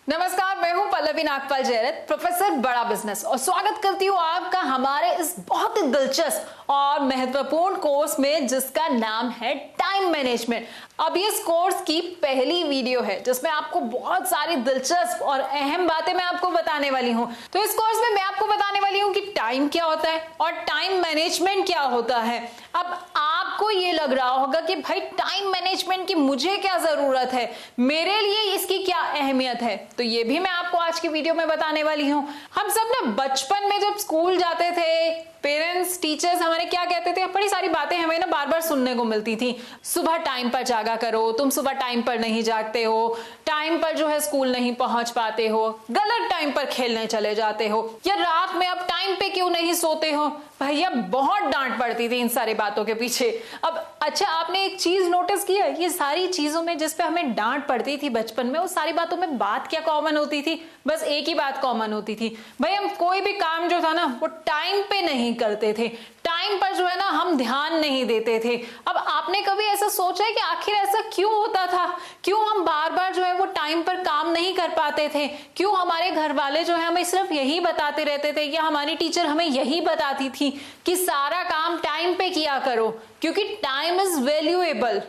नमस्कार, मैं हूं पल्लवी नागपाल जयरथ, प्रोफेसर बड़ा बिजनेस, और स्वागत करती हूं आपका हमारे इस बहुत ही दिलचस्प और महत्वपूर्ण कोर्स में जिसका नाम है टाइम मैनेजमेंट। अब इस कोर्स की पहली वीडियो है जिसमें आपको बहुत सारी दिलचस्प और अहम बातें मैं आपको बताने वाली हूं। तो इस कोर्स में मैं आपको बताने वाली हूं कि टाइम क्या होता है और टाइम मैनेजमेंट क्या होता है। अब आपको ये लग रहा होगा कि भाई टाइम मैनेजमेंट की मुझे क्या जरूरत है, मेरे लिए इसकी क्या अहमियत है, तो ये भी मैं आपको आज की वीडियो में बताने वाली हूं। हम सब ना बचपन में जब स्कूल जाते थे, पेरेंट्स टीचर्स हमारे क्या कहते थे, बड़ी सारी बातें हमें ना बार बार सुनने को मिलती थी। सुबह टाइम पर जागा करो, तुम सुबह टाइम पर नहीं जागते हो, टाइम पर जो है स्कूल नहीं पहुंच पाते हो, गलत टाइम पर खेलने चले जाते हो, या रात में अब टाइम पे क्यों नहीं सोते हो। भैया बहुत डांट पड़ती थी इन सारी बातों के पीछे। अब अच्छा, आपने एक चीज नोटिस किया, ये सारी चीजों में जिस पे हमें डांट पड़ती थी बचपन में, उस सारी बातों में बात क्या कॉमन होती थी? बस एक ही बात कॉमन होती थी, भाई हम कोई भी काम जो था ना वो टाइम पे नहीं करते थे, टाइम पर जो है ना हम ध्यान नहीं देते थे। अब आपने कभी ऐसा सोचा है कि आखिर ऐसा क्यों होता था? क्यों हम बार बार जो है वो टाइम पर काम नहीं कर पाते थे? क्यों हमारे घर वाले जो है हमें सिर्फ यही बताते रहते थे, या हमारी टीचर हमें यही बताती थी कि सारा काम टाइम पे किया करो? क्योंकि time is valuable,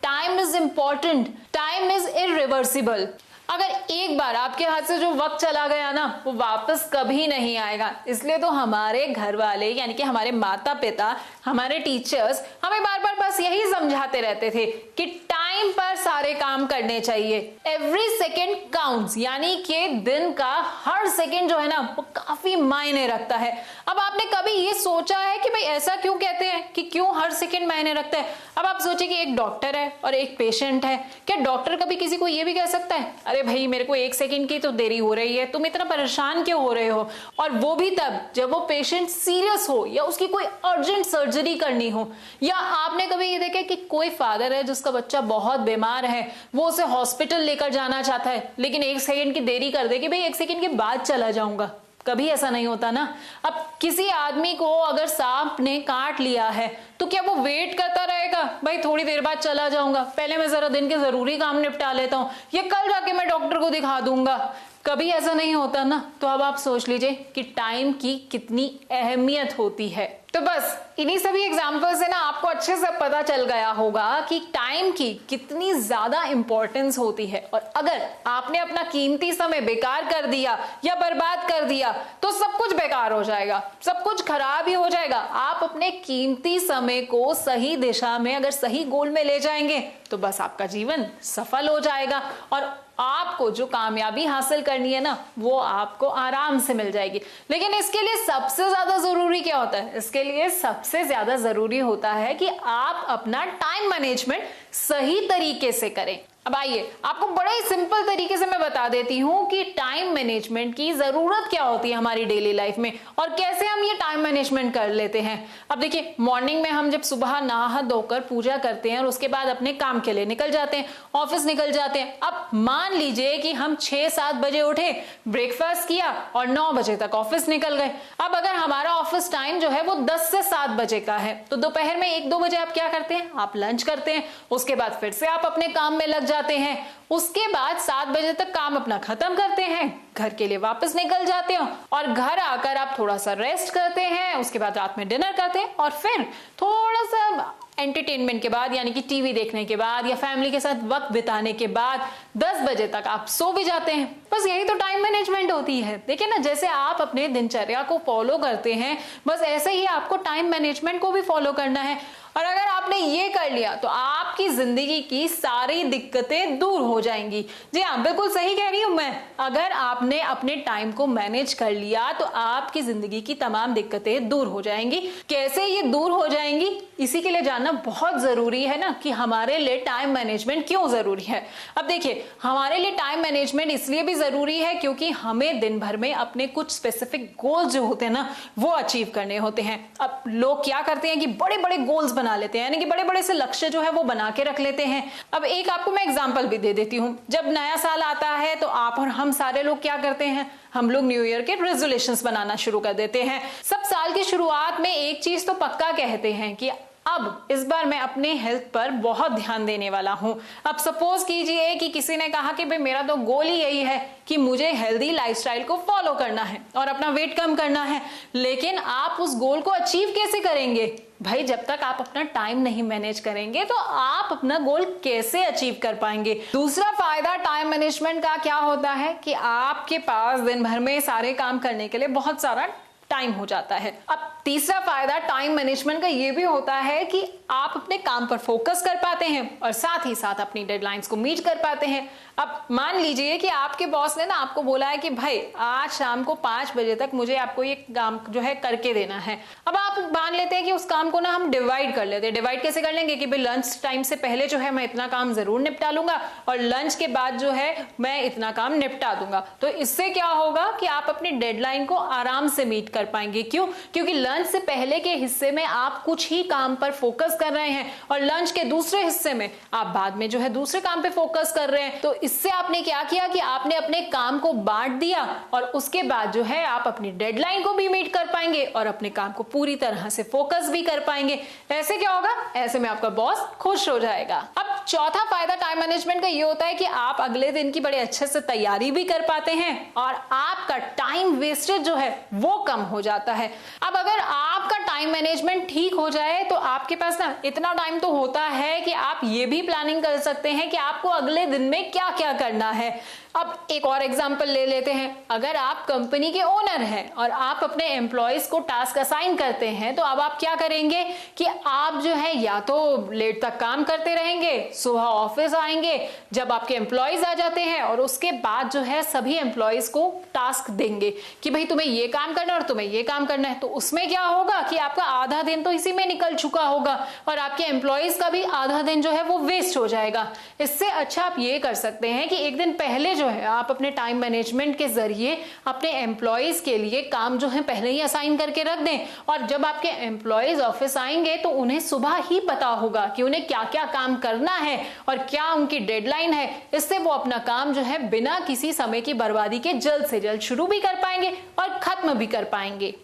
time is important, time is irreversible. अगर एक बार आपके हाथ से जो वक्त चला गया ना वो वापस कभी नहीं आएगा। इसलिए तो हमारे घर वाले यानी कि हमारे माता पिता, हमारे टीचर्स हमें बार बार बस यही समझाते रहते थे कि टाइम पर सारे काम करने चाहिए। एवरी सेकेंड काउंट्स, यानी कि दिन का हर सेकेंड जो है ना वो काफी मायने रखता है। अब आपने कभी ये सोचा है कि भाई ऐसा क्यों कहते हैं कि क्यों हर सेकेंड मायने रखता है? अब आप सोचिए कि एक डॉक्टर है और एक पेशेंट है, क्या डॉक्टर कभी किसी को ये भी कह सकता है अरे भाई मेरे को 1 सेकंड की तो देरी हो रही है, तुम इतना परेशान क्यों हो रहे हो? और वो भी तब जब वो पेशेंट सीरियस हो या उसकी कोई अर्जेंट सर्जरी करनी हो। या आपने कभी ये देखा कि कोई फादर है जिसका बच्चा बहुत बीमार है, वो उसे हॉस्पिटल लेकर जाना चाहता है लेकिन 1 सेकंड की देरी कर दे कि भाई 1 सेकंड के बाद चला जाऊंगा। कभी ऐसा नहीं होता ना। अब किसी आदमी को अगर सांप ने काट लिया है तो क्या वो वेट करता रहेगा, भाई थोड़ी देर बाद चला जाऊंगा, पहले मैं जरा दिन के जरूरी काम निपटा लेता हूं, ये कल जाके मैं डॉक्टर को दिखा दूंगा? कभी ऐसा नहीं होता ना। तो अब आप सोच लीजिए कि टाइम की कितनी अहमियत होती है। तो बस इन्हीं सभी एग्जाम्पल से ना आपको अच्छे से पता चल गया होगा कि टाइम की कितनी ज्यादा इंपॉर्टेंस होती है। और अगर आपने अपना कीमती समय बेकार कर दिया या बर्बाद कर दिया तो सब कुछ बेकार हो जाएगा, सब कुछ खराब ही हो जाएगा। आप अपने कीमती समय को सही दिशा में अगर सही गोल में ले जाएंगे तो बस आपका जीवन सफल हो जाएगा और आपको जो कामयाबी हासिल करनी है ना वो आपको आराम से मिल जाएगी। लेकिन इसके लिए सबसे ज्यादा जरूरी क्या होता है? इसके लिए सबसे ज्यादा जरूरी होता है कि आप अपना टाइम मैनेजमेंट सही तरीके से करें। अब आइए आपको बड़े ही सिंपल तरीके से मैं बता देती हूं कि टाइम मैनेजमेंट की जरूरत क्या होती है हमारी डेली लाइफ में और कैसे हम ये टाइम मैनेजमेंट कर लेते हैं। अब देखिए, मॉर्निंग में हम जब सुबह नहा धोकर पूजा करते हैं और उसके बाद अपने काम के लिए निकल जाते हैं, ऑफिस निकल जाते हैं। अब मान लीजिए कि हम 6-7 बजे उठे, ब्रेकफास्ट किया और 9 बजे तक ऑफिस निकल गए। अब अगर हमारा ऑफिस टाइम जो है वो 10 से 7 बजे का है तो दोपहर में 1-2 बजे आप क्या करते हैं? आप लंच करते हैं, उसके बाद फिर से आप अपने काम में लग जाते हैं। उसके बाद 7 बजे तक काम अपना खत्म करते हैं, घर के लिए वापस निकल जाते हो और घर आकर आप थोड़ा सा रेस्ट करते हैं, उसके बाद रात में डिनर करते हैं और फिर थोड़ा सा एंटरटेनमेंट के बाद यानी कि टीवी देखने के बाद या फैमिली के साथ वक्त बिताने के बाद 10 बजे तक आप सो भी जाते हैं। बस यही तो टाइम मैनेजमेंट होती है। देखिए ना, जैसे आप अपने दिनचर्या को फॉलो करते हैं बस ऐसे ही आपको टाइम मैनेजमेंट को भी फॉलो करना है। और अगर आपने ये कर लिया तो आपकी जिंदगी की सारी दिक्कतें दूर हो जाएंगी। जी हाँ, बिल्कुल सही कह रही हूं मैं। अगर आपने अपने टाइम को मैनेज कर लिया तो आपकी जिंदगी की तमाम दिक्कतें दूर हो जाएंगी। कैसे ये दूर हो जाएंगी, इसी के लिए जानना बहुत जरूरी है ना कि हमारे लिए टाइम मैनेजमेंट क्यों जरूरी है। अब देखिए, हमारे लिए टाइम मैनेजमेंट इसलिए भी जरूरी है क्योंकि हमें दिन भर में अपने कुछ स्पेसिफिक गोल्स जो होते हैं ना वो अचीव करने होते हैं। अब लोग क्या करते हैं कि बड़े बड़े गोल्स बना लेते हैं, यानी कि बड़े बड़े से लक्ष्य जो है वो बना के रख लेते हैं। अब एक आपको मैं एग्जांपल भी दे देती हूँ। जब नया साल आता है तो आप और हम सारे लोग क्या करते हैं? हम लोग न्यू ईयर के रेजोल्यूशंस बनाना शुरू कर देते हैं। सब साल की शुरुआत में एक चीज तो पक्का कहते हैं कि अब इस बार मैं अपने हेल्थ पर बहुत ध्यान देने वाला हूं। अब सपोज कीजिए कि किसी ने कहा कि भाई मेरा तो गोल ही यही है कि मुझे हेल्दी लाइफस्टाइल को फॉलो करना है और अपना वेट कम करना है, लेकिन आप उस गोल को अचीव कैसे करेंगे? भाई जब तक आप अपना टाइम नहीं मैनेज करेंगे तो आप अपना गोल कैसे अचीव कर पाएंगे? दूसरा फायदा टाइम मैनेजमेंट का क्या होता है कि आपके पास दिन भर में सारे काम करने के लिए बहुत सारा टाइम हो जाता है। अब तीसरा फायदा टाइम मैनेजमेंट का ये भी होता है कि आप अपने काम पर फोकस कर पाते हैं और साथ ही साथ अपनी डेडलाइंस को मीट कर पाते हैं। अब मान लीजिए कि आपके बॉस ने ना आपको बोला है कि भाई आज शाम को 5 बजे तक मुझे आपको ये काम जो है करके देना है। अब आप मान लेते हैं कि उस काम को ना हम डिवाइड कर लेते हैं। डिवाइड कैसे कर लेंगे कि भाई लंच टाइम से पहले जो है मैं इतना काम जरूर निपटा लूंगा और लंच के बाद जो है मैं इतना काम निपटा दूंगा। तो इससे क्या होगा कि आप अपनी डेडलाइन को आराम से मीट कर पाएंगे। क्यों? क्योंकि लंच से पहले के हिस्से में आप कुछ ही काम पर फोकस कर रहे हैं और लंच के दूसरे हिस्से में आप बाद में जो है दूसरे काम पे फोकस कर रहे हैं। तो इससे आपने क्या किया कि आपने अपने काम को बांट दिया और उसके बाद जो है आप अपनी डेडलाइन को भी मीट कर पाएंगे और अपने काम को पूरी तरह से फोकस भी कर पाएंगे। ऐसे क्या होगा? ऐसे में आपका बॉस खुश हो जाएगा। अब चौथा फायदा टाइम मैनेजमेंट का ये होता है कि आप अगले दिन की बड़े अच्छे से तैयारी भी कर पाते हैं और आपका टाइम वेस्टेज जो है वो कम हो जाता है। अब अगर आपका टाइम मैनेजमेंट ठीक हो जाए तो आपके पास ना इतना टाइम तो होता है कि आप ये भी प्लानिंग कर सकते हैं कि आपको अगले दिन में क्या क्या करना है। अब एक और एग्जांपल ले लेते हैं। अगर आप कंपनी के ओनर हैं और आप अपने एम्प्लॉयज को टास्क असाइन करते हैं तो अब आप क्या करेंगे कि आप जो है या तो लेट तक काम करते रहेंगे, सुबह ऑफिस आएंगे जब आपके एम्प्लॉयज आ जाते हैं और उसके बाद जो है सभी एम्प्लॉयज को टास्क देंगे कि भाई तुम्हें ये काम करना है और तुम्हें ये काम करना है। तो उसमें क्या होगा कि आपका आधा दिन तो इसी में निकल चुका होगा और आपके एम्प्लॉयज का भी आधा दिन जो है वो वेस्ट हो जाएगा। इससे अच्छा आप ये कर सकते हैं कि एक दिन पहले जो है आप अपने टाइम मैनेजमेंट के जरिए अपने एम्प्लॉयज के लिए काम जो है पहले ही असाइन करके रख दें और जब आपके एम्प्लॉयज ऑफिस आएंगे तो उन्हें सुबह ही पता होगा कि उन्हें क्या क्या काम करना है और क्या उनकी डेडलाइन है। इससे वो अपना काम जो है बिना किसी समय की बर्बादी के जल्द से जल्द शुरू भी कर पाएंगे और खत्म भी कर पाएंगे।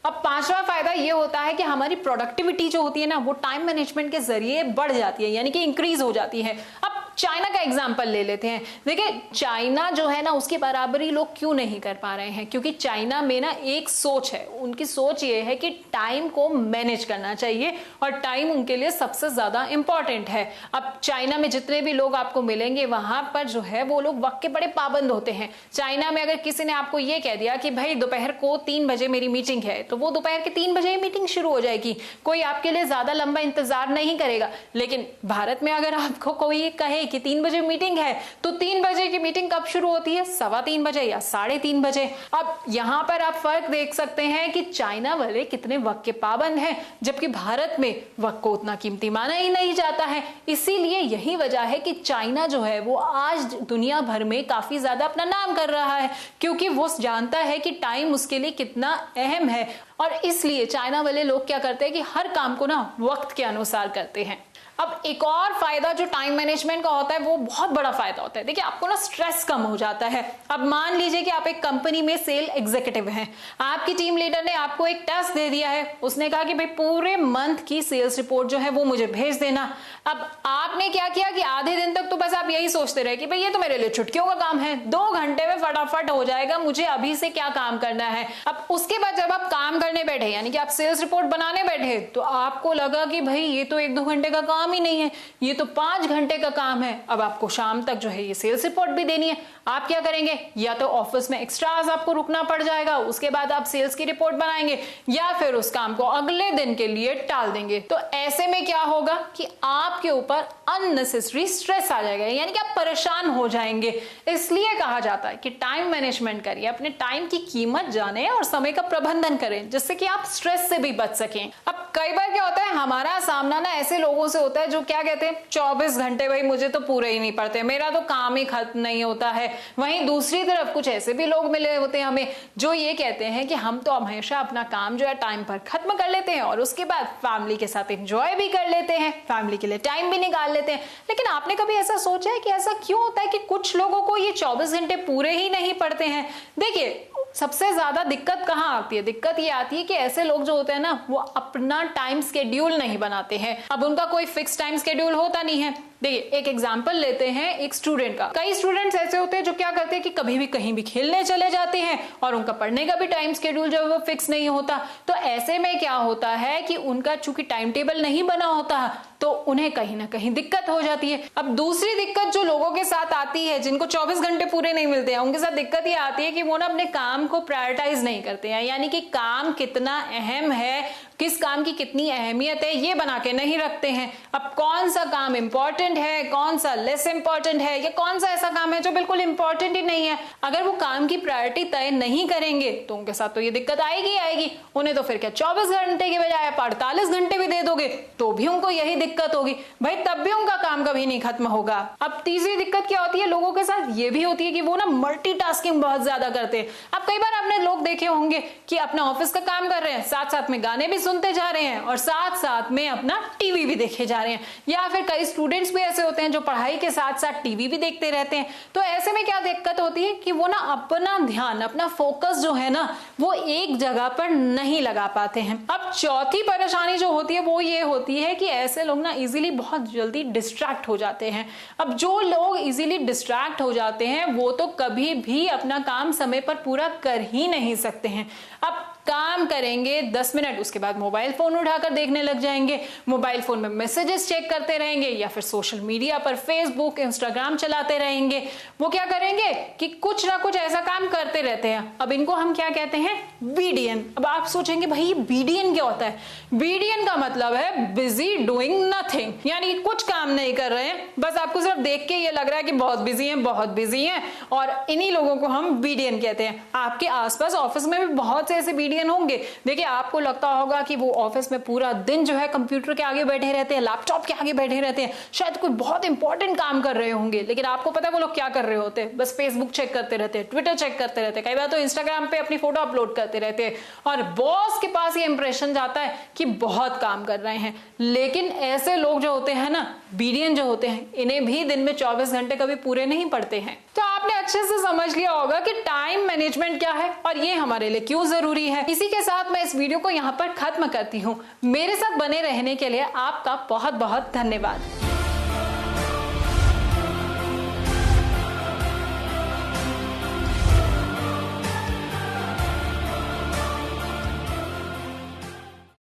अब पांचवा फायदा ये होता है कि हमारी प्रोडक्टिविटी जो होती है ना वो टाइम मैनेजमेंट के जरिए बढ़ जाती है, यानी कि इंक्रीज हो जाती है। अब चाइना का एग्जांपल ले लेते हैं। देखिए चाइना जो है ना उसकी बराबरी लोग क्यों नहीं कर पा रहे हैं? क्योंकि चाइना में ना एक सोच है, उनकी सोच ये है कि टाइम को मैनेज करना चाहिए और टाइम उनके लिए सबसे ज्यादा इंपॉर्टेंट है। अब चाइना में जितने भी लोग आपको मिलेंगे वहां पर जो है वो लोग वक्त के बड़े पाबंद होते हैं। चाइना में अगर किसी ने आपको ये कह दिया कि भाई दोपहर को 3 बजे मेरी मीटिंग है तो वो दोपहर के 3 बजे मीटिंग शुरू हो जाएगी, कोई आपके लिए ज्यादा लंबा इंतजार नहीं करेगा। लेकिन भारत में अगर आपको कोई कहे कि 3 बजे मीटिंग है तो 3 बजे की मीटिंग कब शुरू होती है? 3:15 बजे या 3:30 बजे। अब यहां पर आप फर्क देख सकते हैं कि चाइना वाले कितने वक्त के पाबंद हैं जबकि भारत में वक्त को उतना कीमती माना ही नहीं जाता है। इसीलिए यही वजह है कि चाइना जो है वो आज दुनिया भर में काफी ज्यादा अपना नाम कर रहा है क्योंकि वो जानता है कि टाइम उसके लिए कितना अहम है और इसलिए चाइना वाले लोग क्या करते हैं कि हर काम को ना वक्त के अनुसार करते हैं। अब एक और फायदा जो टाइम मैनेजमेंट का होता है वो बहुत बड़ा फायदा होता है। देखिए आपको ना स्ट्रेस कम हो जाता है। अब मान लीजिए कि आप एक कंपनी में सेल एग्जीक्यूटिव हैं, आपकी टीम लीडर ने आपको एक टास्क दे दिया है, उसने कहा कि भाई पूरे मंथ की सेल्स रिपोर्ट जो है वो मुझे भेज देना। अब आपने क्या किया कि आधे दिन तक तो बस आप यही सोचते रहे कि भाई ये तो मेरे लिए छुटकियों का काम है, 2 घंटे में फटाफट हो जाएगा, मुझे अभी से क्या काम करना है। अब उसके बाद जब आप काम करने बैठे यानी कि आप सेल्स रिपोर्ट बनाने बैठे तो आपको लगा कि भाई ये तो 1-2 घंटे का काम ही नहीं है, ये तो 5 घंटे का काम है। अब आपको शाम तक जो है ये सेल्स रिपोर्ट भी देनी है। आप क्या करेंगे? या तो ऑफिस में एक्स्ट्रा आवर्स आपको रुकना पड़ जाएगा, उसके बाद आप सेल्स की रिपोर्ट बनाएंगे या फिर उस काम को अगले दिन के लिए टाल देंगे। तो ऐसे में क्या होगा कि आपके ऊपर अननेसेसरी स्ट्रेस आ जाएगा, यानी कि आप परेशान हो जाएंगे। इसलिए कहा जाता है कि टाइम मैनेजमेंट करिए, अपने टाइम की कीमत जाने और समय का प्रबंधन करें जिससे कि आप स्ट्रेस से भी बच सकें। अब कई बार क्या होता है हमारा सामना ना ऐसे लोगों से होता है जो क्या कहते हैं 24 घंटे भाई मुझे तो पूरे ही नहीं पड़ते, मेरा तो काम ही खत्म नहीं होता है। वहीं दूसरी तरफ कुछ ऐसे भी लोग मिले होते हैं हमें जो ये कहते हैं कि हम तो हमेशा अपना काम जो है टाइम पर खत्म कर लेते हैं और उसके बाद फैमिली के साथ एंजॉय भी कर लेते हैं, फैमिली के लिए टाइम भी निकाल लेते हैं। लेकिन आपने कभी ऐसा सोचा है कि ऐसा क्यों होता है कि कुछ लोगों को ये 24 घंटे पूरे ही नहीं पड़ते हैं? देखिए सबसे ज्यादा दिक्कत कहाँ आती है? दिक्कत ये आती है कि ऐसे लोग जो होते हैं ना, वो अपना टाइम स्केड्यूल नहीं बनाते हैं। अब उनका कोई फिक्स टाइम स्केड्यूल होता नहीं है। देखिए, एक एग्जांपल लेते हैं एक स्टूडेंट का। कई स्टूडेंट्स ऐसे होते हैं जो क्या करते हैं कि कभी भी कहीं भी खेलने चले जाते हैं और उनका पढ़ने का भी टाइम स्केड्यूल जो है वो फिक्स नहीं होता। तो ऐसे में क्या होता है कि उनका चूंकि टाइम टेबल नहीं बना होता तो उन्हें कहीं ना कहीं दिक्कत हो जाती है। अब दूसरी दिक्कत जो लोगों के साथ आती है, जिनको 24 घंटे पूरे नहीं मिलते हैं, उनके साथ दिक्कत ये आती है कि वो ना अपने काम को प्रायोरिटाइज नहीं करते हैं। यानी कि काम कितना अहम है, किस काम की कितनी अहमियत है, ये बना के नहीं रखते हैं। अब कौन सा काम इंपॉर्टेंट है, कौन सा लेस इंपॉर्टेंट है, या कौन सा ऐसा काम है जो बिल्कुल इंपॉर्टेंट ही नहीं है, अगर वो काम की प्रायोरिटी तय नहीं करेंगे तो उनके साथ तो ये दिक्कत आएगी। उन्हें तो फिर क्या 24 घंटे के बजाय आप 48 घंटे भी दे दोगे तो भी उनको यही दिक्कत होगी भाई, तब भी उनका काम कभी नहीं खत्म होगा। अब तीसरी दिक्कत क्या होती है लोगों के साथ, ये भी होती है कि वो ना मल्टीटास्किंग बहुत ज्यादा करते हैं। अब कई बार आपने लोग देखे होंगे कि अपना ऑफिस का काम कर रहे हैं, साथ साथ में गाने भी सुनते जा रहे हैं और साथ साथ में अपना टीवी भी देखे जा रहे हैं। या फिर कई स्टूडेंट्स भी ऐसे होते हैं जो पढ़ाई के साथ साथ टीवी भी देखते रहते हैं। तो ऐसे में क्या दिक्कत होती है कि वो ना अपना ध्यान, अपना फोकस जो है ना, वो एक जगह पर नहीं लगा पाते हैं। अब चौथी परेशानी जो होती है वो ये होती है कि ऐसे लोग ना इजीली बहुत जल्दी डिस्ट्रैक्ट हो जाते हैं। अब जो लोग इजीली डिस्ट्रैक्ट हो जाते हैं वो तो कभी भी अपना काम समय पर पूरा कर ही नहीं सकते हैं। अब काम करेंगे 10 मिनट, उसके बाद मोबाइल फोन उठाकर देखने लग जाएंगे, मोबाइल फोन में मैसेजेस चेक करते रहेंगे या फिर सोशल मीडिया पर फेसबुक इंस्टाग्राम चलाते रहेंगे। वो क्या करेंगे कि कुछ ना कुछ ऐसा काम करते रहते हैं। अब इनको हम क्या कहते हैं? बीडीएन। अब आप सोचेंगे भाई ये बीडीएन क्या होता है? बीडीएन का मतलब है बिजी डूइंग नथिंग, यानी कुछ काम नहीं कर रहे हैं, बस आपको सिर्फ देख के ये लग रहा है कि बहुत बिजी हैं और इन्हीं लोगों को हम बीडीएन कहते हैं। आपके आसपास ऑफिस में भी बहुत से ऐसे बीडीएन होंगे। देखिए, आपको लगता होगा कि वो ऑफिस में पूरा दिन जो है कंप्यूटर के आगे बैठे रहते हैं, लैपटॉप के आगे बैठे रहते हैं, शायद कोई बहुत इंपॉर्टेंट काम कर रहे होंगे, लेकिन आपको पता है वो लोग क्या कर रहे होते हैं? बस फेसबुक चेक करते रहते हैं, ट्विटर चेक करते रहते हैं, कई बार तो इंस्टाग्राम पे अपनी फोटो अपलोड करते रहते हैं और बॉस के पास ये इंप्रेशन जाता है कि बहुत काम कर रहे हैं। लेकिन ऐसे लोग जो होते हैं ना, बीडीएन जो होते हैं, इन्हें भी दिन में 24 घंटे कभी पूरे नहीं पड़ते हैं। तो आपने अच्छे से समझ लिया होगा कि टाइम मैनेजमेंट क्या है और ये हमारे लिए क्यों जरूरी है। इसी के साथ मैं इस वीडियो को यहाँ पर खत्म करती हूँ। मेरे साथ बने रहने के लिए आपका बहुत बहुत धन्यवाद।